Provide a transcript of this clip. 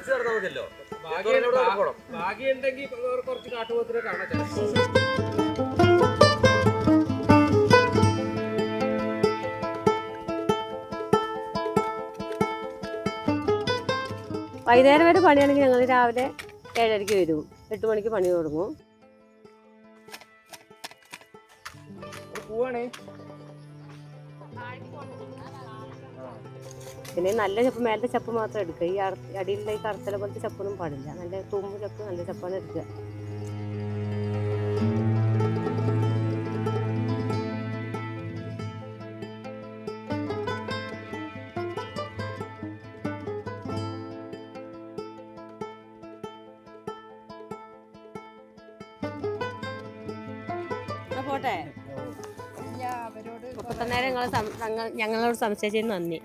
പിടിച്ചു നടന്നാൽ മതിയല്ലോ. ഭാഗ്യമുണ്ടെങ്കിൽ കുറച്ച് കാട്ടുപോത്തിനെ കാണാൻ. വൈകുന്നേരം വരെ പണിയാണെങ്കിൽ ഞങ്ങൾ രാവിലെ 7:30 വരും. 8 മണിക്ക് പണി തുടങ്ങും. പിന്നെ നല്ല ചപ്പ്, മേലത്തെ ചപ്പ് മാത്രം എടുക്കുക. ഈ അടിയിലുള്ള ഈ കറുത്തല പോലത്തെ ചപ്പൊന്നും പാടില്ല. നല്ല തൂമ്പ് ചപ്പ്, നല്ല ചപ്പാണ് എടുക്കുക. പോട്ടെ. അപ്പൊ തന്നെ ഞങ്ങളോട് സംസാരിച്ചതിന് നന്ദി.